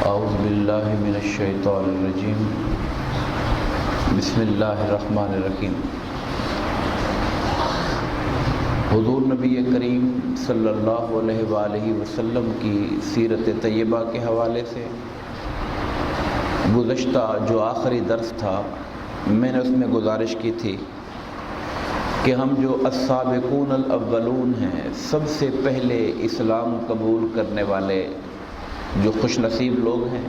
اعوذ باللہ من الشیطان الرجیم بسم اللہ الرحمن الرحیم۔ حضور نبی کریم صلی اللہ علیہ وآلہ وسلم کی سیرت طیبہ کے حوالے سے گزشتہ جو آخری درس تھا، میں نے اس میں گزارش کی تھی کہ ہم جو السابقون الاولون ہیں، سب سے پہلے اسلام قبول کرنے والے جو خوش نصیب لوگ ہیں،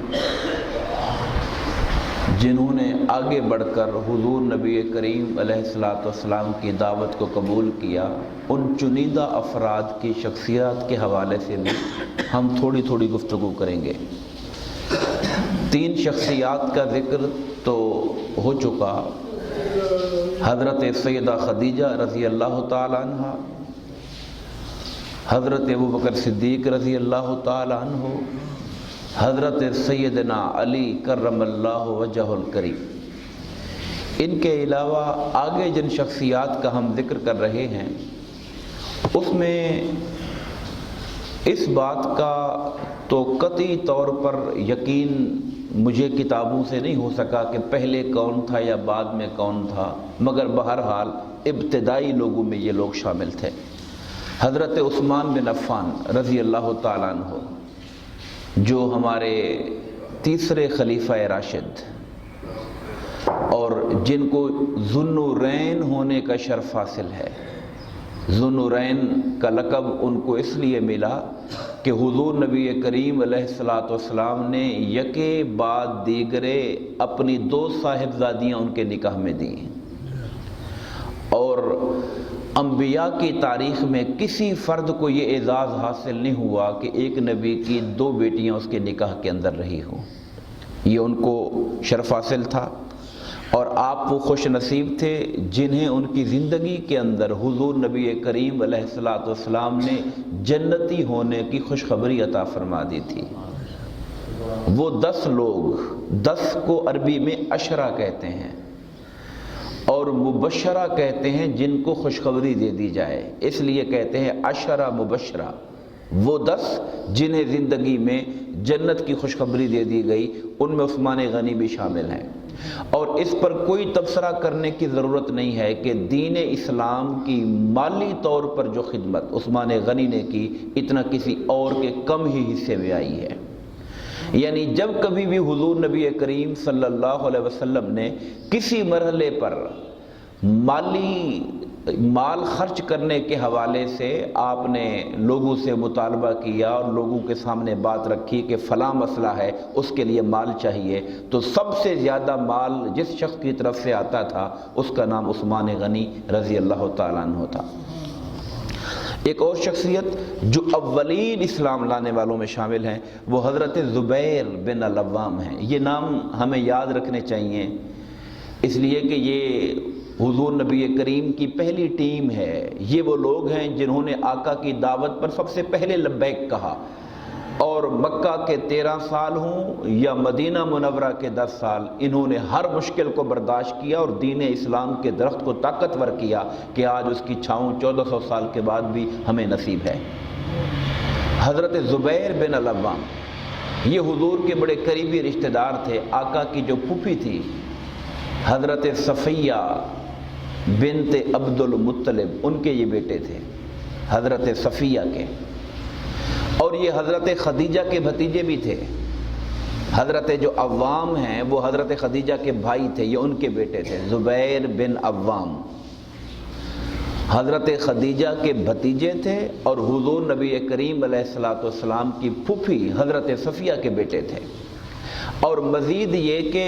جنہوں نے آگے بڑھ کر حضور نبی کریم علیہ الصلاۃ والسلام کی دعوت کو قبول کیا، ان چنیدہ افراد کی شخصیات کے حوالے سے بھی ہم تھوڑی تھوڑی گفتگو کریں گے۔ 3 شخصیات کا ذکر تو ہو چکا، حضرت سیدہ خدیجہ رضی اللہ تعالی عنہ، حضرت ابوبکر صدیق رضی اللہ تعالی عنہ، حضرت سیدنا علی کرم اللہ وجہ الکریم۔ ان کے علاوہ آگے جن شخصیات کا ہم ذکر کر رہے ہیں، اس میں اس بات کا تو قطعی طور پر یقین مجھے کتابوں سے نہیں ہو سکا کہ پہلے کون تھا یا بعد میں کون تھا، مگر بہرحال ابتدائی لوگوں میں یہ لوگ شامل تھے۔ حضرت عثمان بن عفان رضی اللہ تعالیٰ عنہ، جو ہمارے تیسرے خلیفہ راشد اور جن کو ذو النورین ہونے کا شرف حاصل ہے۔ ذو النورین کا لقب ان کو اس لیے ملا کہ حضور نبی کریم علیہ الصلاۃ والسلام نے یکے بعد دیگرے اپنی 2 صاحبزادیاں ان کے نکاح میں دیں، اور انبیاء کی تاریخ میں کسی فرد کو یہ اعزاز حاصل نہیں ہوا کہ ایک نبی کی 2 بیٹیاں اس کے نکاح کے اندر رہی ہوں۔ یہ ان کو شرف حاصل تھا، اور آپ وہ خوش نصیب تھے جنہیں ان کی زندگی کے اندر حضور نبی کریم علیہ الصلاۃ والسلام نے جنتی ہونے کی خوشخبری عطا فرما دی تھی۔ وہ 10 لوگ، 10 کو عربی میں عشرہ کہتے ہیں اور مبشرہ کہتے ہیں جن کو خوشخبری دے دی جائے، اس لیے کہتے ہیں عشرہ مبشرہ۔ وہ 10 جنہیں زندگی میں جنت کی خوشخبری دے دی گئی، ان میں عثمان غنی بھی شامل ہیں۔ اور اس پر کوئی تبصرہ کرنے کی ضرورت نہیں ہے کہ دین اسلام کی مالی طور پر جو خدمت عثمان غنی نے کی، اتنا کسی اور کے کم ہی حصے میں آئی ہے۔ یعنی جب کبھی بھی حضور نبی کریم صلی اللہ علیہ وسلم نے کسی مرحلے پر مال خرچ کرنے کے حوالے سے آپ نے لوگوں سے مطالبہ کیا اور لوگوں کے سامنے بات رکھی کہ فلاں مسئلہ ہے، اس کے لیے مال چاہیے، تو سب سے زیادہ مال جس شخص کی طرف سے آتا تھا اس کا نام عثمان غنی رضی اللہ تعالیٰ عنہ تھا۔ ایک اور شخصیت جو اولین اسلام لانے والوں میں شامل ہیں، وہ حضرت زبیر بن العوام ہیں۔ یہ نام ہمیں یاد رکھنے چاہیے، اس لیے کہ یہ حضور نبی کریم کی پہلی ٹیم ہے۔ یہ وہ لوگ ہیں جنہوں نے آقا کی دعوت پر سب سے پہلے لبیک کہا، اور مکہ کے 13 سال ہوں یا مدینہ منورہ کے 10 سال، انہوں نے ہر مشکل کو برداشت کیا اور دین اسلام کے درخت کو طاقتور کیا کہ آج اس کی چھاؤں 1400 سال کے بعد بھی ہمیں نصیب ہے۔ حضرت زبیر بن العوام یہ حضور کے بڑے قریبی رشتہ دار تھے۔ آقا کی جو پھوپھی تھی حضرت صفیہ بنت عبد المطلب، ان کے یہ بیٹے تھے حضرت صفیہ کے، اور یہ حضرت خدیجہ کے بھتیجے بھی تھے۔ حضرت جو عوام ہیں وہ حضرت خدیجہ کے بھائی تھے، یہ ان کے بیٹے تھے، زبیر بن عوام حضرت خدیجہ کے بھتیجے تھے، اور حضور نبی کریم علیہ الصلاۃ والسلام کی پھوپھی حضرت صفیہ کے بیٹے تھے۔ اور مزید یہ کہ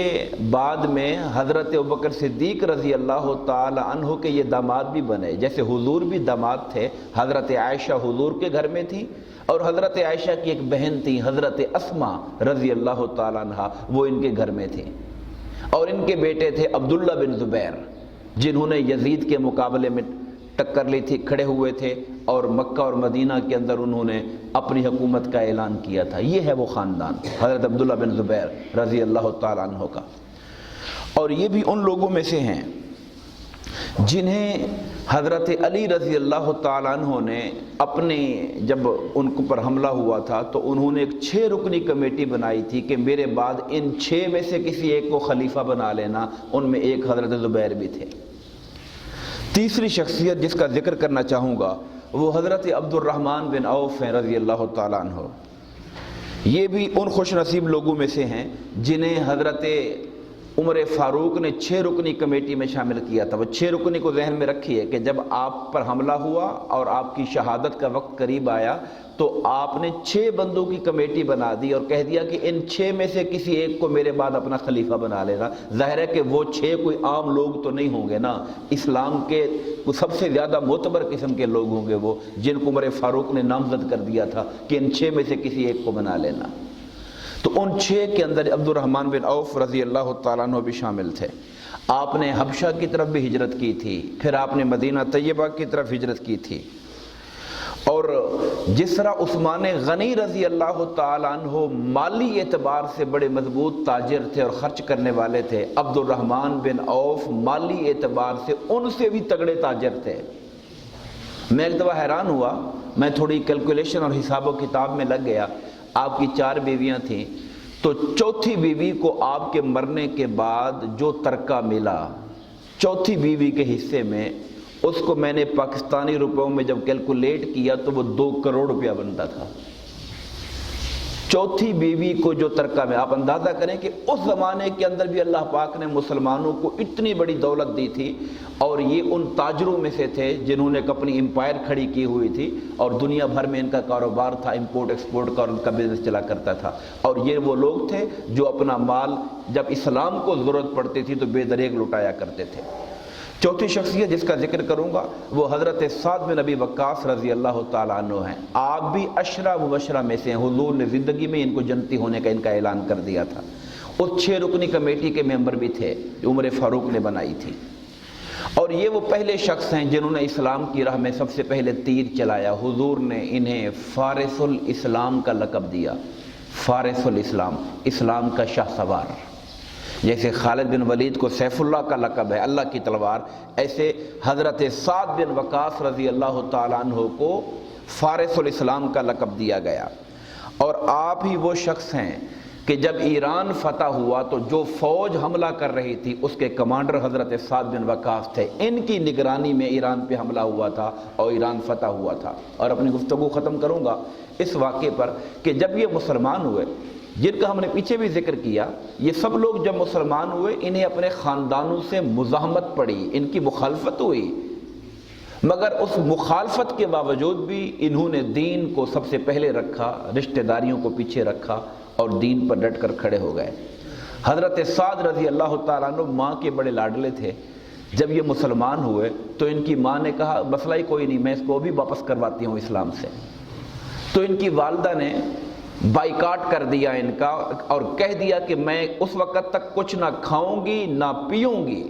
بعد میں حضرت ابوبکر صدیق رضی اللہ تعالی عنہ کے یہ داماد بھی بنے، جیسے حضور بھی داماد تھے۔ حضرت عائشہ حضور کے گھر میں تھی، اور حضرت عائشہ کی ایک بہن تھی حضرت اسما رضی اللہ تعالی عنہ، وہ ان کے گھر میں تھی، اور ان کے بیٹے تھے عبداللہ بن زبیر، جنہوں نے یزید کے مقابلے میں ٹکر لی تھی، کھڑے ہوئے تھے، اور مکہ اور مدینہ کے اندر انہوں نے اپنی حکومت کا اعلان کیا تھا۔ یہ ہے وہ خاندان حضرت عبداللہ بن زبیر رضی اللہ تعالیٰ عنہ کا، اور یہ بھی ان لوگوں میں سے ہیں جنہیں حضرت علی رضی اللہ تعالیٰ عنہ نے اپنے جب ان پر حملہ ہوا تھا تو انہوں نے ایک 6 رکنی کمیٹی بنائی تھی کہ میرے بعد ان 6 میں سے کسی ایک کو خلیفہ بنا لینا، ان میں ایک حضرت زبیر بھی تھے۔ تیسری شخصیت جس کا ذکر کرنا چاہوں گا وہ حضرت عبد الرحمن بن عوف ہیں رضی اللہ تعالیٰ عنہ۔ یہ بھی ان خوش نصیب لوگوں میں سے ہیں جنہیں حضرت عمر فاروق نے 6 رکنی کمیٹی میں شامل کیا تھا۔ وہ 6 رکنی کو ذہن میں رکھیے کہ جب آپ پر حملہ ہوا اور آپ کی شہادت کا وقت قریب آیا تو آپ نے 6 بندوں کی کمیٹی بنا دی اور کہہ دیا کہ ان 6 میں سے کسی ایک کو میرے بعد اپنا خلیفہ بنا لینا۔ ظاہر ہے کہ وہ 6 کوئی عام لوگ تو نہیں ہوں گے نا، اسلام کے سب سے زیادہ معتبر قسم کے لوگ ہوں گے وہ، جن کو عمر فاروق نے نامزد کر دیا تھا کہ ان 6 میں سے کسی ایک کو بنا لینا۔ تو ان 6 کے اندر عبد الرحمن بن عوف رضی اللہ تعالیٰ عنہ بھی شامل تھے۔ آپ نے حبشہ کی طرف بھی ہجرت کی تھی، پھر آپ نے مدینہ طیبہ کی طرف ہجرت کی تھی، اور جس طرح عثمان غنی رضی اللہ تعالیٰ عنہ مالی اعتبار سے بڑے مضبوط تاجر تھے اور خرچ کرنے والے تھے، عبد الرحمن بن عوف مالی اعتبار سے ان سے بھی تگڑے تاجر تھے۔ میں ایک دفعہ حیران ہوا، میں تھوڑی کیلکولیشن اور حساب و کتاب میں لگ گیا۔ آپ کی 4 بیویاں تھیں تو چوتھی بیوی کو آپ کے مرنے کے بعد جو ترکہ ملا، چوتھی بیوی کے حصے میں، اس کو میں نے پاکستانی روپوں میں جب کیلکولیٹ کیا تو وہ 2 کروڑ روپیہ بنتا تھا۔ چوتھی بیوی کو جو ترکہ میں، آپ اندازہ کریں کہ اس زمانے کے اندر بھی اللہ پاک نے مسلمانوں کو اتنی بڑی دولت دی تھی، اور یہ ان تاجروں میں سے تھے جنہوں نے اپنی امپائر کھڑی کی ہوئی تھی اور دنیا بھر میں ان کا کاروبار تھا، امپورٹ ایکسپورٹ کا، اور ان کا بزنس چلا کرتا تھا۔ اور یہ وہ لوگ تھے جو اپنا مال جب اسلام کو ضرورت پڑتی تھی تو بے دریغ لٹایا کرتے تھے۔ چوتھی شخصیت جس کا ذکر کروں گا وہ حضرت سعد بن ابی وقاص رضی اللہ تعالیٰ عنہ ہیں۔ آپ بھی 10 مبشرہ میں سے ہیں، حضور نے زندگی میں ان کو جنتی ہونے کا ان کا اعلان کر دیا تھا۔ اس 6 رکنی کمیٹی کے ممبر بھی تھے جو عمر فاروق نے بنائی تھی، اور یہ وہ پہلے شخص ہیں جنہوں نے اسلام کی راہ میں سب سے پہلے تیر چلایا۔ حضور نے انہیں فارس الاسلام کا لقب دیا، فارس الاسلام، اسلام کا شاہ سوار۔ جیسے خالد بن ولید کو سیف اللہ کا لقب ہے، اللہ کی تلوار، ایسے حضرت سعد بن وقاص رضی اللہ تعالیٰ عنہ کو فارس الاسلام کا لقب دیا گیا۔ اور آپ ہی وہ شخص ہیں کہ جب ایران فتح ہوا تو جو فوج حملہ کر رہی تھی اس کے کمانڈر حضرت سعد بن وقاص تھے۔ ان کی نگرانی میں ایران پہ حملہ ہوا تھا اور ایران فتح ہوا تھا۔ اور اپنی گفتگو ختم کروں گا اس واقعے پر کہ جب یہ مسلمان ہوئے، جن کا ہم نے پیچھے بھی ذکر کیا، یہ سب لوگ جب مسلمان ہوئے انہیں اپنے خاندانوں سے مزاحمت پڑی، ان کی مخالفت ہوئی، مگر اس مخالفت کے باوجود بھی انہوں نے دین کو سب سے پہلے رکھا، رشتہ داریوں کو پیچھے رکھا اور دین پر ڈٹ کر کھڑے ہو گئے۔ حضرت سعد رضی اللہ تعالیٰ عنہ ماں کے بڑے لاڈلے تھے۔ جب یہ مسلمان ہوئے تو ان کی ماں نے کہا مسئلہ ہی کوئی نہیں، میں اس کو بھی واپس کرواتی ہوں اسلام سے۔ تو ان کی والدہ نے بائیکاٹ کر دیا ان کا اور کہہ دیا کہ میں اس وقت تک کچھ نہ کھاؤں گی نہ پیوں گی،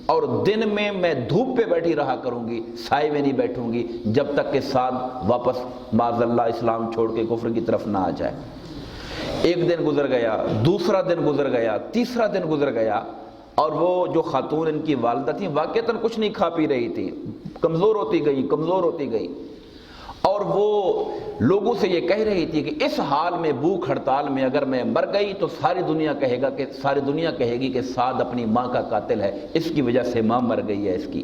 اور دن میں دھوپ پہ بیٹھی رہا کروں گی، سائے میں نہیں بیٹھوں گی جب تک کہ سعد واپس معاذ اللہ اسلام چھوڑ کے کفر کی طرف نہ آ جائے۔ ایک دن گزر گیا، دوسرا دن گزر گیا، تیسرا دن گزر گیا، اور وہ جو خاتون ان کی والدہ تھیں واقعتاً کچھ نہیں کھا پی رہی تھی، کمزور ہوتی گئی کمزور ہوتی گئی، اور وہ لوگوں سے یہ کہہ رہی تھی کہ اس حال میں بھوک ہڑتال میں اگر میں مر گئی تو ساری دنیا کہے گی کہ سعد اپنی ماں کا قاتل ہے، اس کی وجہ سے ماں مر گئی ہے اس کی۔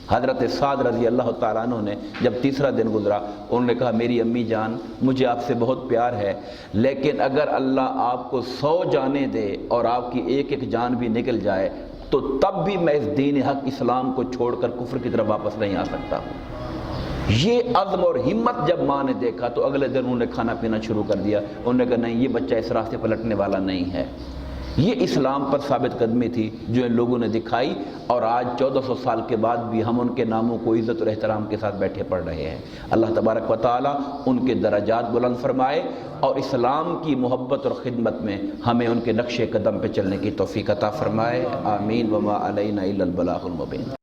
حضرت سعد رضی اللہ تعالیٰ عنہ نے جب تیسرا دن گزرا انہوں نے کہا میری امی جان مجھے آپ سے بہت پیار ہے، لیکن اگر اللہ آپ کو 100 جانیں دے اور آپ کی ایک ایک جان بھی نکل جائے تو تب بھی میں اس دین حق اسلام کو چھوڑ کر کفر کی طرف واپس نہیں آ سکتا ہوں۔ یہ عزم اور ہمت جب ماں نے دیکھا تو اگلے دن انہوں نے کھانا پینا شروع کر دیا۔ انہوں نے کہا نہیں، یہ بچہ اس راستے پلٹنے والا نہیں ہے۔ یہ اسلام پر ثابت قدمی تھی جو ان لوگوں نے دکھائی، اور آج 1400 سال کے بعد بھی ہم ان کے ناموں کو عزت اور احترام کے ساتھ بیٹھے پڑھ رہے ہیں۔ اللہ تبارک و تعالی ان کے درجات بلند فرمائے اور اسلام کی محبت اور خدمت میں ہمیں ان کے نقش قدم پہ چلنے کی توفیق عطا فرمائے۔ آمین۔ وما علینا الا البلاغ المبین۔